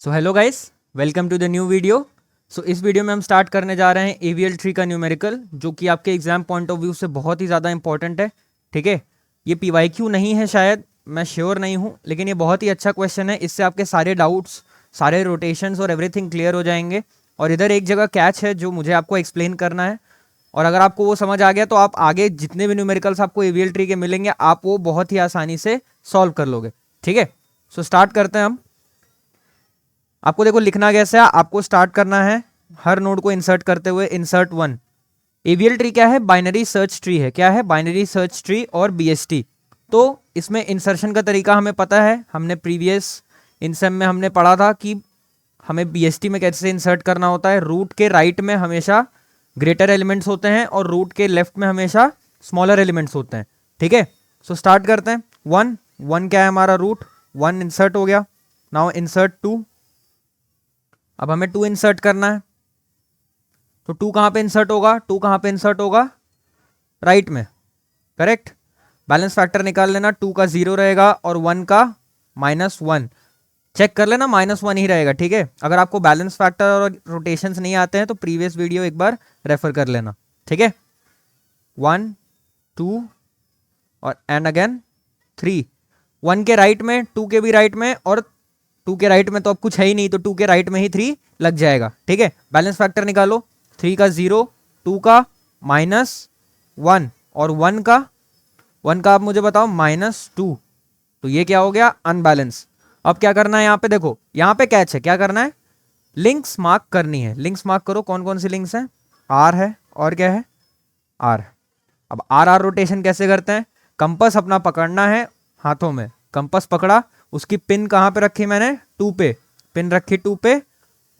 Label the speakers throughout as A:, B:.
A: So hello guys, welcome to the new video. So इस video में हम start करने जा रहे हैं AVL 3 का न्यूमेरिकल, जो कि आपके एग्जाम पॉइंट ऑफ व्यू से बहुत ही ज़्यादा इंपॉर्टेंट है। ठीक है, ये PYQ नहीं है, शायद मैं श्योर नहीं हूँ, लेकिन ये बहुत ही अच्छा क्वेश्चन है। इससे आपके सारे डाउट्स, सारे रोटेशंस और एवरीथिंग क्लियर हो जाएंगे। और इधर एक जगह कैच है जो मुझे आपको एक्सप्लेन करना है, और अगर आपको वो समझ आ गया तो आप आगे जितने भी न्यूमेरिकल्स आपको AVL 3 के मिलेंगे आप वो बहुत ही आसानी से सॉल्व कर लोगे। ठीक है, सो स्टार्ट करते हैं हम। आपको देखो लिखना कैसे है, आपको स्टार्ट करना है हर नोड को इंसर्ट करते हुए इंसर्ट 1। AVL ट्री क्या है? बाइनरी सर्च ट्री है। क्या है? बाइनरी सर्च ट्री और BST। तो इसमें इंसर्शन का तरीका हमें पता है, हमने प्रीवियस इनसेम में हमने पढ़ा था कि हमें BST में कैसे इंसर्ट करना होता है। रूट के राइट में हमेशा ग्रेटर एलिमेंट्स होते हैं और रूट के लेफ्ट में हमेशा स्मॉलर एलिमेंट्स होते हैं। ठीक है, सो स्टार्ट करते हैं। 1 क्या है हमारा? रूट 1 इंसर्ट हो गया। Now insert 2। अब हमें 2 इंसर्ट करना है, तो 2 कहां पे इंसर्ट होगा? 2 कहां पे इंसर्ट होगा? राइट में। करेक्ट। बैलेंस फैक्टर निकाल लेना। 2 का 0 रहेगा और 1 का -1। चेक कर लेना, -1 ही रहेगा। ठीक है, अगर आपको बैलेंस फैक्टर और रोटेशंस नहीं आते हैं तो प्रीवियस वीडियो एक बार रेफर कर लेना। ठीक है, 1 2 और एंड अगेन 3। 1 के राइट में, 2 के भी राइट में, और 2 के राइट में तो अब कुछ है ही नहीं, तो 2 के राइट में ही 3 लग जाएगा। ठीक है, बैलेंस फैक्टर निकालो। 3 का 0, 2 का -1 और 1 का आप मुझे बताओ -2। तो ये क्या हो गया? अनबैलेंस। अब क्या करना है? यहाँ पे देखो, यहाँ पे कैच है। क्या करना है? लिंक्स मार्क करनी है। लिंक्स मार्क करो। कौन कौन सी लिंक्स हैं? आर है और क्या है? आर। अब आर रोटेशन कैसे करते हैं? कंपस अपना पकड़ना है हाथों में। कंपस पकड़ा, उसकी पिन कहाँ पे रखी मैंने? 2 पे। पिन रखी 2 पे,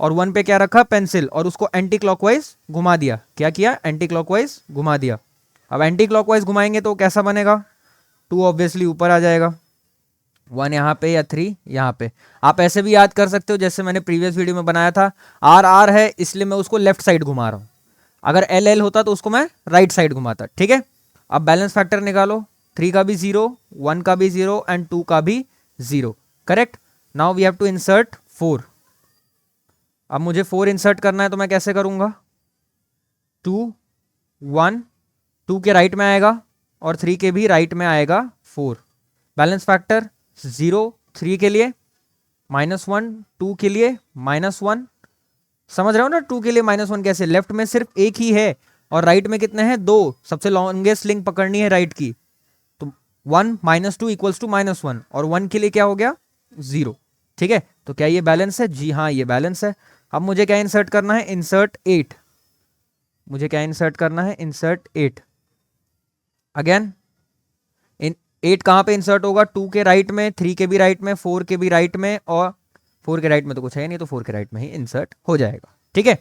A: और 1 पे क्या रखा? पेंसिल, और उसको एंटी क्लॉकवाइज घुमा दिया। क्या किया? एंटी क्लॉकवाइज घुमा दिया। अब एंटी क्लॉकवाइज घुमाएंगे तो कैसा बनेगा? 2 ऑब्वियसली ऊपर आ जाएगा, 1 यहाँ पे या 3 यहाँ पे। आप ऐसे भी याद कर सकते हो जैसे मैंने प्रीवियस वीडियो में बनाया था। आर है इसलिए मैं उसको लेफ्ट साइड घुमा रहा हूँ, अगर एल होता तो उसको मैं राइट साइड घुमाता। ठीक है, अब बैलेंस फैक्टर निकालो। 3 का भी 0, 1 का भी 0 एंड 2 का भी 0। Correct. Now we have to insert 4। अब मुझे 4 इंसर्ट करना है तो मैं कैसे करूंगा? 2 1, 2 के राइट में आएगा और 3 के भी राइट में आएगा 4। बैलेंस फैक्टर 0 3 के लिए, -1 2 के लिए, -1। समझ रहे हो ना 2 के लिए -1 कैसे? लेफ्ट में सिर्फ एक ही है और राइट में कितने हैं? 2। सबसे लॉन्गेस्ट लिंक पकड़नी है राइट की। तो 1 -2 इक्वल्स टू -1, और 1 के लिए क्या हो गया? 0। ठीक है, तो क्या ये बैलेंस है? जी हाँ, ये बैलेंस है। अब मुझे क्या इंसर्ट करना है? इंसर्ट 8। मुझे क्या इंसर्ट करना है? इंसर्ट 8। अगेन इन 8 कहां पे इंसर्ट होगा? 2 के राइट में, 3 के भी राइट में, 4 के भी राइट में, और 4 के राइट में तो कुछ है नहीं, तो 4 के राइट में ही इंसर्ट हो जाएगा। ठीक है,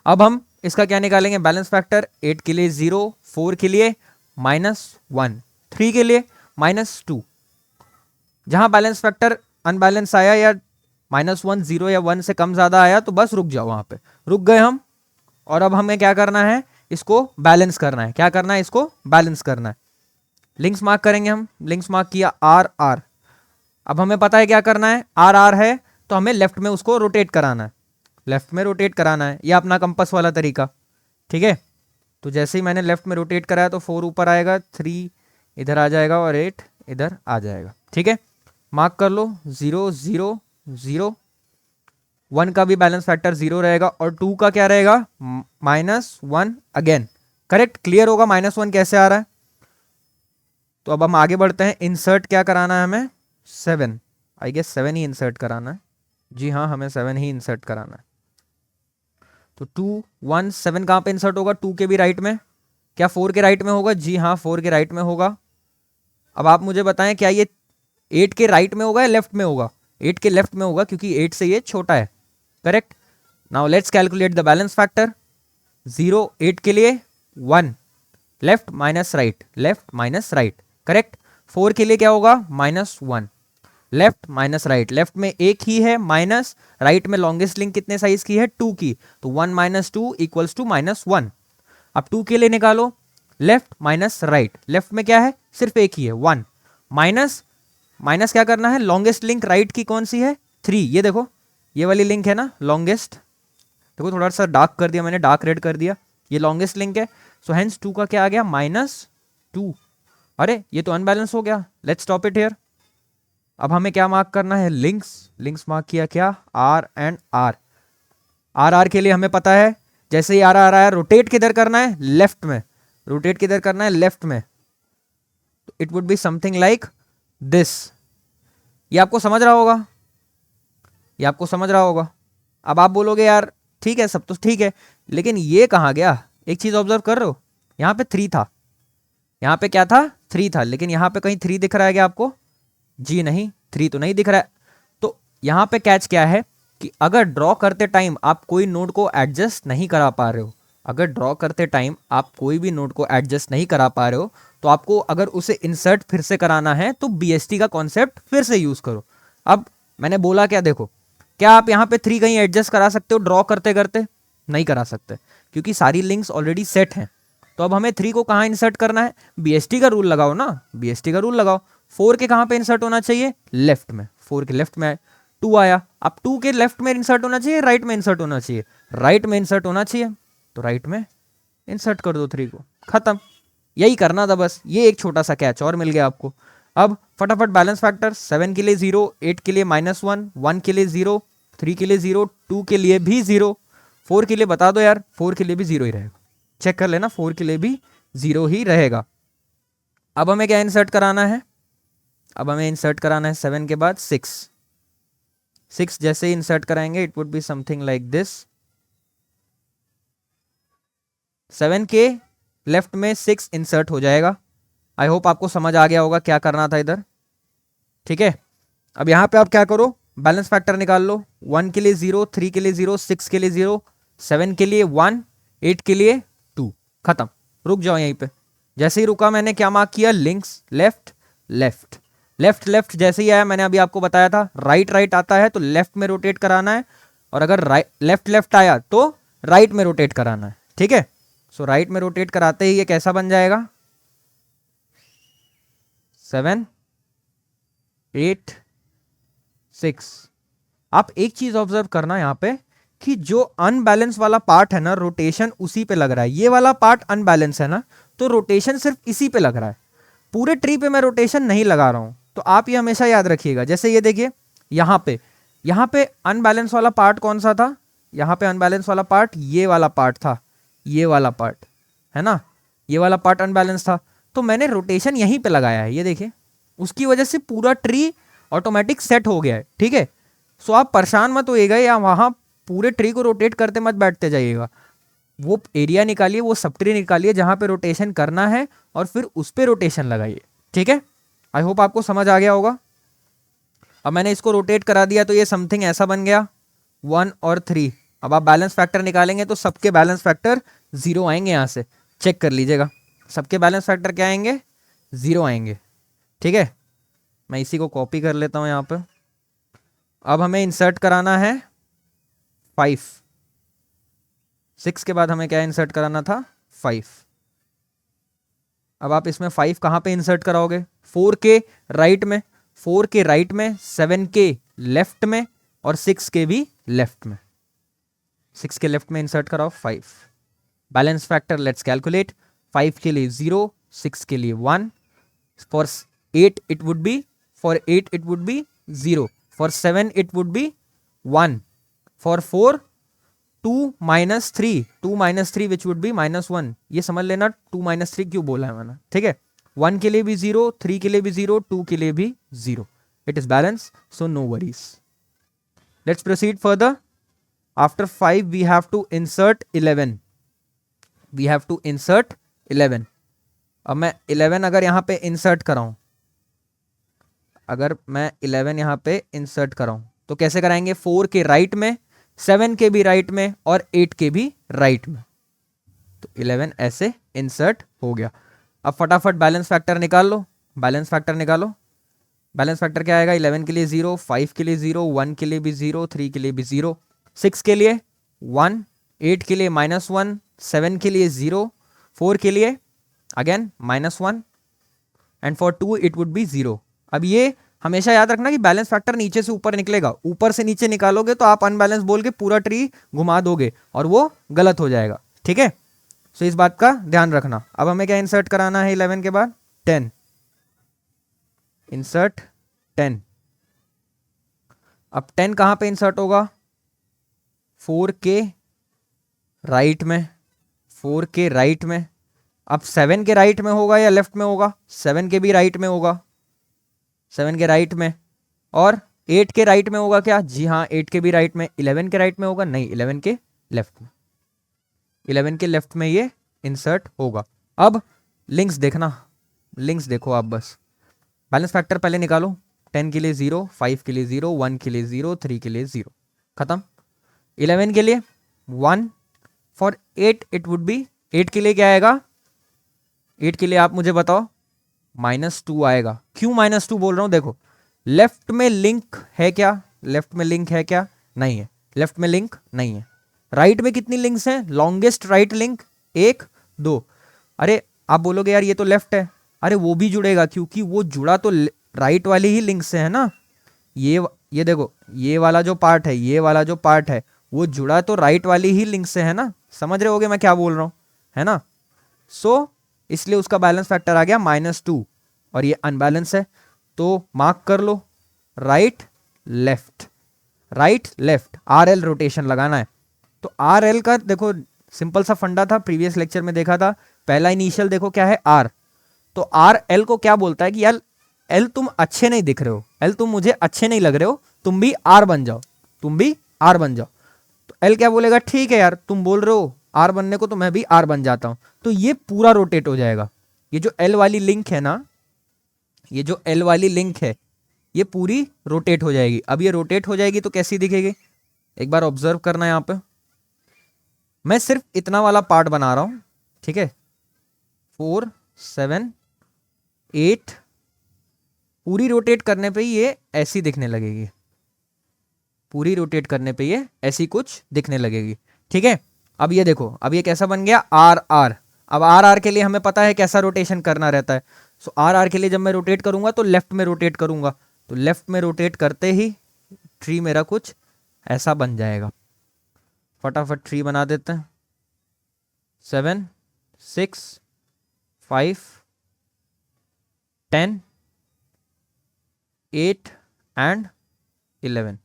A: अब हम इसका क्या निकालेंगे? Balance factor. 8 के लिए 0, 4 के लिए -1, 3 के लिए -2। जहां बैलेंस फैक्टर अनबैलेंस आया या -1 0 या 1 से कम ज्यादा आया तो बस रुक जाओ, वहां पे रुक गए हम। और अब हमें क्या करना है? इसको बैलेंस करना है। क्या करना है? इसको बैलेंस करना है। लिंक्स मार्क करेंगे हम। लिंक्स मार्क किया, आर आर। अब हमें पता है क्या करना है। आर आर है तो हमें लेफ्ट में उसको रोटेट कराना है। लेफ्ट में रोटेट कराना है, यह अपना कंपास वाला तरीका। ठीक है, तो जैसे ही मैंने लेफ्ट में रोटेट कराया तो 4 ऊपर आएगा, 3 इधर आ जाएगा और 8 इधर आ जाएगा। ठीक है, मार्क कर लो। 0 0 0। 1 का भी बैलेंस फैक्टर 0 रहेगा और 2 का क्या रहेगा? -1 अगेन। करेक्ट, क्लियर होगा -1 कैसे आ रहा है। तो अब हम आगे बढ़ते हैं। इंसर्ट क्या कराना है हमें? 7। आई गेस 7 ही इंसर्ट कराना है। जी हाँ, हमें 7 ही इंसर्ट कराना है। तो 2 1 7 कहां पे इंसर्ट होगा? 2 के भी राइट में। क्या 4 के राइट में होगा? जी हाँ, 4 के राइट में होगा। अब आप मुझे बताएं, क्या ये 8 के राइट में होगा या लेफ्ट में होगा? 8 के लेफ्ट में होगा क्योंकि 8 से ये छोटा है। Correct. Now let's calculate the balance factor. 0 8 के लिए 1, left minus right, left minus right. Correct. 4 के लिए क्या होगा? -1, लेफ्ट माइनस राइट। लेफ्ट में एक ही है माइनस, राइट में लॉन्गेस्ट लिंक कितने साइज की है? 2 की। तो 1 - 2 इक्वल्स टू -1। अब 2 के लिए निकालो, लेफ्ट माइनस राइट। लेफ्ट में क्या है? सिर्फ एक ही है, 1। माइनस, माइनस क्या करना है? लॉन्गेस्ट लिंक राइट की कौन सी है? 3। ये देखो ये वाली लिंक है ना लॉन्गेस्ट, देखो थोड़ा सा डार्क कर दिया मैंने, डार्क रेड कर दिया, ये लॉन्गेस्ट लिंक है। सो हेंस 2 का क्या आ गया -2। अरे ये तो अनबैलेंस हो गया, लेट्स स्टॉप इट हियर। अब हमें क्या मार्क करना है, लिंक्स मार्क किया, क्या आर एंड आर। आर के लिए हमें पता है जैसे ही आर आया रोटेट किधर करना है, लेफ्ट में, रोटेट किधर करना है, लेफ्ट में। It would be something like this. ये आपको समझ रहा होगा, ये आपको समझ रहा होगा। अब आप बोलोगे यार ठीक है सब तो ठीक है, लेकिन ये कहाँ गया, एक चीज ऑब्जर्व कर रहे हो, यहाँ पे 3 था, यहाँ पे क्या था 3 था, लेकिन यहाँ पे कहीं 3 दिख रहा है क्या आपको, जी नहीं 3 तो नहीं दिख रहा है। तो यहाँ पे कैच क्या है कि अगर ड्रॉ करते टाइम आप कोई नोड को एडजस्ट नहीं करा पा रहे हो, अगर ड्रॉ करते टाइम आप कोई भी नोड को एडजस्ट नहीं करा पा रहे हो, तो आपको अगर उसे इंसर्ट फिर से कराना है तो बीएसटी का कॉन्सेप्ट फिर से यूज करो। अब मैंने बोला क्या, देखो क्या आप यहाँ पे 3 कहीं एडजस्ट करा सकते हो ड्रॉ करते करते, नहीं करा सकते, क्योंकि सारी लिंक्स ऑलरेडी सेट हैं। तो अब हमें 3 को कहाँ इंसर्ट करना है, बीएसटी का रूल लगाओ ना, बीएसटी का रूल लगाओ। 4 के कहाँ पे इंसर्ट होना चाहिए, लेफ्ट में, 4 के लेफ्ट में 2 आया, अब 2 के लेफ्ट में इंसर्ट होना चाहिए, राइट में इंसर्ट होना चाहिए, राइट में इंसर्ट होना चाहिए, तो राइट में इंसर्ट कर दो 3 को, खत्म। यही करना था बस, ये एक छोटा सा कैच और मिल गया आपको। अब फटाफट बैलेंस फैक्टर, 7 के लिए 0, 8 के लिए -1, 1 के लिए 0, 3 के लिए 0, 2 के लिए भी 0, 4 के लिए बता दो यार, 4 के लिए भी 0 ही रहेगा, चेक कर लेना, 4 के लिए भी 0 ही रहेगा। अब हमें क्या इंसर्ट कराना है, अब हमें इंसर्ट कराना है 7 के बाद 6 जैसे ही इंसर्ट कराएंगे it would be something like this. 7 के लेफ्ट में 6 इंसर्ट हो जाएगा। आई होप आपको समझ आ गया होगा क्या करना था इधर, ठीक है। अब यहां पे आप क्या करो, बैलेंस फैक्टर निकाल लो, 1 के लिए 0, 3 के लिए 0, 6 के लिए 0, 7 के लिए 1, 8 के लिए 2, खत्म। रुक जाओ यहीं पे, जैसे ही रुका मैंने क्या मार्क किया, links left left left left, जैसे ही आया मैंने अभी आपको बताया था राइट राइट आता है तो लेफ्ट में रोटेट कराना है, और अगर राइट लेफ्ट लेफ्ट आया तो राइट में रोटेट कराना है, ठीक है। सो राइट में रोटेट कराते ही ये कैसा बन जाएगा, 7 8 6। आप एक चीज ऑब्जर्व करना यहां पे कि जो अनबैलेंस वाला पार्ट है ना, रोटेशन उसी पे लग रहा है, ये वाला पार्ट अनबैलेंस है ना, तो रोटेशन सिर्फ इसी पे लग रहा है, पूरे ट्री पे मैं रोटेशन नहीं लगा रहा हूं। तो आप ये हमेशा याद रखिएगा, जैसे ये देखिए यहाँ पे अनबैलेंस वाला पार्ट कौन सा था, यहाँ पे अनबैलेंस वाला पार्ट ये वाला पार्ट था, ये वाला पार्ट है ना, ये वाला पार्ट अनबैलेंस था, तो मैंने रोटेशन यहीं पे लगाया है, ये देखिए, उसकी वजह से पूरा ट्री ऑटोमेटिक सेट हो गया है, ठीक है। सो आप परेशान मत होइएगा या वहां पूरे ट्री को रोटेट करते मत बैठते जाइएगा, वो एरिया निकालिए, वो सब ट्री निकालिए जहां पे रोटेशन करना है और फिर उस पे रोटेशन लगाइए, ठीक है। आई होप आपको समझ आ गया होगा। अब मैंने इसको रोटेट करा दिया तो ये समथिंग ऐसा बन गया 1 और 3। अब आप बैलेंस फैक्टर निकालेंगे तो सबके बैलेंस फैक्टर 0 आएंगे, यहां से चेक कर लीजिएगा, सबके बैलेंस फैक्टर क्या आएंगे, 0 आएंगे, ठीक है। मैं इसी को कॉपी कर लेता हूं यहां पर। अब हमें इंसर्ट कराना है 5, 6 के बाद हमें क्या इंसर्ट कराना था, 5। अब आप इसमें 5 कहां पे इंसर्ट कराओगे, 4 के राइट में, 4 के राइट में, 7 के लेफ्ट में और 6 के भी लेफ्ट में, 6 के लेफ्ट में इंसर्ट कराओ 5। बैलेंस फैक्टर लेट्स कैलकुलेट, 5 के लिए 0, 6 के लिए 1, for 8 it would be, for 8 it would be 0, for 7 it would be 1, for 4 2 minus 3 which would be -1। ये समझ लेना 2 - 3 क्यों बोला है मैंने, ठीक है। 1 के लिए भी 0, 3 के लिए भी 0, 2 के लिए भी 0, it is balance, so no worries. Let's proceed further. After 5 we have to insert 11, we have to insert 11। अब मैं 11 अगर यहां पे इंसर्ट कराऊं, अगर मैं 11 यहां पे इंसर्ट कराऊं तो कैसे कराएंगे, 4 के राइट में, 7 के भी राइट में और 8 के भी राइट में, तो 11 ऐसे इंसर्ट हो गया। अब फटाफट बैलेंस फैक्टर निकाल लो, बैलेंस फैक्टर निकालो। बैलेंस फैक्टर क्या आएगा, 11 के लिए 0, 5 के लिए 0, 1 के लिए भी 0, 3 के लिए भी 0, 6 के लिए 1, 8 के लिए -1, 7 के लिए 0, 4 के लिए again -1 and for 2 it would be 0। अब ये हमेशा याद रखना कि बैलेंस फैक्टर नीचे से ऊपर निकलेगा, ऊपर से नीचे निकालोगे तो आप अनबैलेंस बोल के पूरा ट्री घुमा दोगे और वो गलत हो जाएगा, ठीक है। सो इस बात का ध्यान रखना। अब हमें क्या इंसर्ट कराना है 11 के बाद 10, इंसर्ट 10। अब 10 कहां पे इंसर्ट होगा, 4 के राइट में, 4 के राइट में। अब 7 के राइट में होगा या लेफ्ट में होगा, 7 के भी राइट में होगा, 7 के राइट में। और 8 के राइट में होगा क्या, जी हाँ 8 के भी राइट में। 11 के राइट में होगा, नहीं 11 के लेफ्ट में, 11 के लेफ्ट में ये इंसर्ट होगा। अब लिंक्स देखना, लिंक्स देखो आप बस। बैलेंस फैक्टर पहले निकालो, 10 के लिए 0, 5 के लिए 0, 1 के लिए 0, 3 के लिए 0, खत्म। 11 के लिए 1, फॉर 8 इट वुड बी, 8 के लिए क्या आएगा, 8 के लिए आप मुझे बताओ, -2 आएगा। क्यों -2 बोल रहा हूं, देखो लेफ्ट में लिंक है क्या, लेफ्ट में लिंक है क्या, नहीं है, लेफ्ट में लिंक नहीं है। राइट में कितनी लिंक्स हैं, लॉन्गेस्ट राइट लिंक 1 2। अरे आप बोलोगे यार ये तो लेफ्ट है, अरे वो भी जुड़ेगा क्योंकि वो जुड़ा तो राइट वाली ही लिंक से है ना। ये देखो ये वाला जो पार्ट है, ये वाला जो पार्ट है वो जुड़ा तो राइट वाली ही लिंक से है ना, समझ रहे होगे मैं क्या बोल रहा हूं, है ना। सो इसलिए उसका बैलेंस फैक्टर आ गया -2 और ये अनबैलेंस है, तो मार्क कर लो right left, right left, RL rotation लगाना है। तो RL का देखो सिंपल सा फंडा था, प्रीवियस लेक्चर में देखा था, पहला इनिशियल देखो क्या है R, तो RL को क्या बोलता है कि यार L तुम अच्छे नहीं दिख रहे हो, L तुम मुझे अच्छे नहीं लग रहे हो, तुम भी R बन जाओ, तुम भी R बन जाओ। तो L क्या बोलेगा, ठीक है यार तुम बोल रहे हो R बनने को तो मैं भी R बन जाता हूं। तो ये पूरा रोटेट हो जाएगा, ये जो L वाली लिंक है ना, ये जो L वाली लिंक है ये पूरी रोटेट हो जाएगी। अब ये रोटेट हो जाएगी तो कैसी दिखेगी, एक बार ऑब्जर्व करना यहां पे, मैं सिर्फ इतना वाला पार्ट बना रहा हूं, ठीक है। 4 7 8 पूरी रोटेट करने पे ये ऐसी दिखने लगेगी, पूरी रोटेट करने पे ये ऐसी कुछ दिखने लगेगी, ठीक है। अब ये देखो, अब ये कैसा बन गया RR। अब RR के लिए हमें पता है कैसा रोटेशन करना रहता है। सो RR के लिए जब मैं रोटेट करूंगा तो लेफ्ट में रोटेट करूंगा, तो लेफ्ट में रोटेट करते ही ट्री मेरा कुछ ऐसा बन जाएगा। फटाफट ट्री बना देते हैं, 7 6 5 10 8 एंड 11,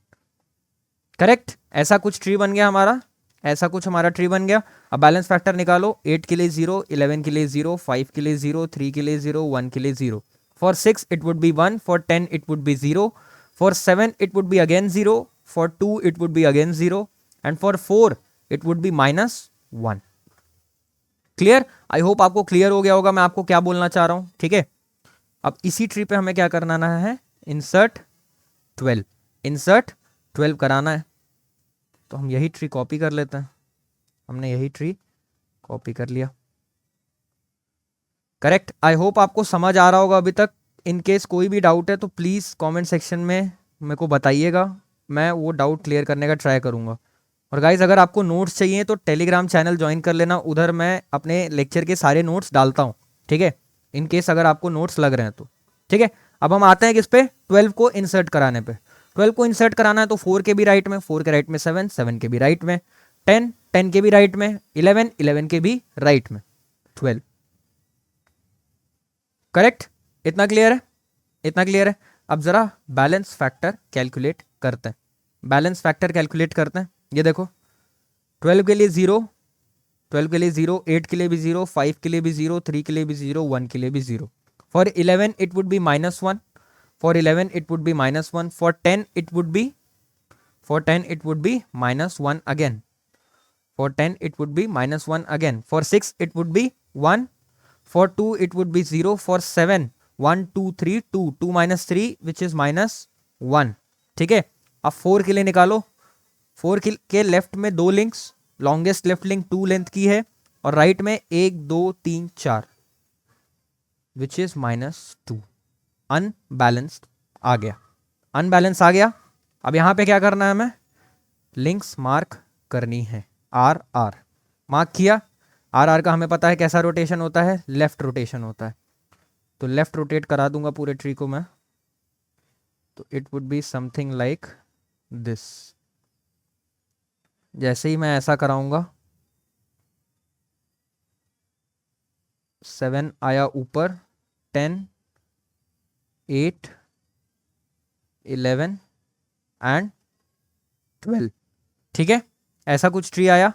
A: करेक्ट। ऐसा कुछ ट्री बन गया हमारा, ऐसा कुछ हमारा ट्री बन गया। अब बैलेंस फैक्टर निकालो, 8 के लिए 0, 11 के लिए 0, 5 के लिए 0, 3 के लिए 0, 1 के लिए 0। For 6 it would be 1, for 10 it would be 0, for 7 it would be again 0, for 2 it would be again 0 and for 4 it would be -1। Clear, I hope आपको क्लियर हो गया होगा मैं आपको क्या बोलना चाह रहा हूं, ठीक है। अब इसी ट्री पे हमें क्या करना है, इंसर्ट 12, इंसर्ट 12 कराना है। तो हम यही ट्री कॉपी कर लेते हैं, हमने यही ट्री कॉपी कर लिया, करेक्ट। आई होप आपको समझ आ रहा होगा अभी तक। इन केस कोई भी डाउट है तो प्लीज़ कमेंट सेक्शन में मेरे को बताइएगा, मैं वो डाउट क्लियर करने का ट्राई करूँगा। और गाइज अगर आपको नोट्स चाहिए तो टेलीग्राम चैनल ज्वाइन कर लेना, उधर मैं अपने लेक्चर के सारे नोट्स डालता हूँ, ठीक है। इन केस अगर आपको नोट्स लग रहे हैं तो, ठीक है। अब हम आते हैं किस पे, 12 को इंसर्ट कराने पे। 12 को इंसर्ट कराना है तो 4 के भी राइट में, 4 के राइट में 7, 7 के भी राइट में 10, 10 के भी राइट में 11, 11 के भी राइट में 12, करेक्ट। इतना क्लियर है, इतना क्लियर है। अब जरा बैलेंस फैक्टर कैलकुलेट करते हैं, बैलेंस फैक्टर कैलकुलेट करते हैं। ये देखो 12 के लिए 0, 12 के लिए 0, 8 के लिए भी 0, 5 के लिए भी 0, 3 के लिए भी 0, 1 के लिए भी 0। For 11 it would be -1, for 11 it would be -1, for 10 it would be, for 10 it would be -1 again, for 10 it would be -1 again, for 6 it would be 1, for 2 it would be 0, for 7 1 2 3 2 2 -3 which is -1, ठीक है। अब 4 के लिए निकालो, 4 के left में 2 links, longest left link 2 length की है और राइट में 1 2 3 4 विच इज -2, अनबैलेंस्ड आ गया, अनबैलेंस आ गया। अब यहां पे क्या करना है, हमें लिंक्स मार्क करनी है, आर आर मार्क किया। आर आर का हमें पता है कैसा रोटेशन होता है, लेफ्ट रोटेशन होता है, तो लेफ्ट रोटेट करा दूंगा पूरे ट्री को मैं। तो it would be something like this. जैसे ही मैं ऐसा कराऊंगा 7 आया ऊपर, 10, 8, 11 एंड 12। ठीक है, ऐसा कुछ ट्री आया।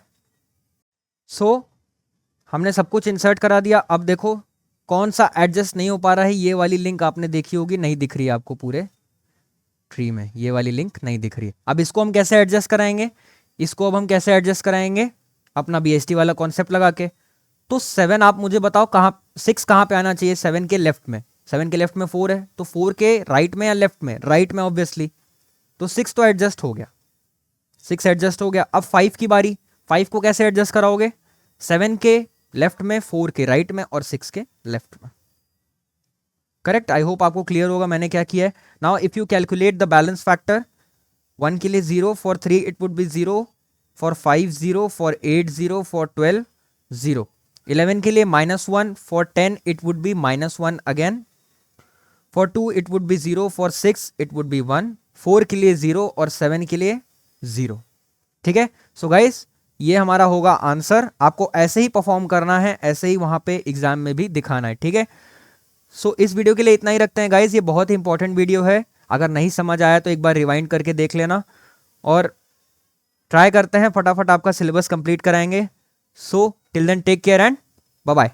A: सो हमने सब कुछ इंसर्ट करा दिया। अब देखो कौन सा एडजस्ट नहीं हो पा रहा है। ये वाली लिंक आपने देखी होगी, नहीं दिख रही है आपको पूरे ट्री में, ये वाली लिंक नहीं दिख रही है। अब इसको हम कैसे एडजस्ट कराएंगे, इसको अब हम कैसे एडजस्ट कराएंगे, अपना BST वाला कॉन्सेप्ट लगा के। तो 7 आप मुझे बताओ कहाँ, 6 कहाँ पे आना चाहिए, 7 के लेफ्ट में। 7 के लेफ्ट में 4 है, तो 4 के राइट में या लेफ्ट में, राइट में ऑब्वियसली। तो 6 तो एडजस्ट हो गया, 6 एडजस्ट हो गया। अब 5 की बारी, 5 को कैसे एडजस्ट कराओगे, 7 के लेफ्ट में, 4 के राइट में और 6 के लेफ्ट में। करेक्ट, आई होप आपको क्लियर होगा मैंने क्या किया है। Now if you calculate the balance factor, 1 के लिए 0, for 3 it would be 0, for 5 0, for 8 0, for 12 0, 11 के लिए -1, for 10 it would be -1 again, for 2 it would be 0, for 6 it would be 1, 4 के लिए 0 और 7 के लिए 0। ठीक है, सो गाइस ये हमारा होगा आंसर। आपको ऐसे ही परफॉर्म करना है, ऐसे ही वहां पे एग्जाम में भी दिखाना है। ठीक है, सो इस वीडियो के लिए इतना ही रखते हैं गाइस। ये बहुत ही इंपॉर्टेंट वीडियो है, अगर नहीं समझ आया तो एक बार रिवाइंड करके देख लेना और ट्राई करते हैं फटाफट आपका सिलेबस कंप्लीट कराएंगे। So till then take care and bye bye.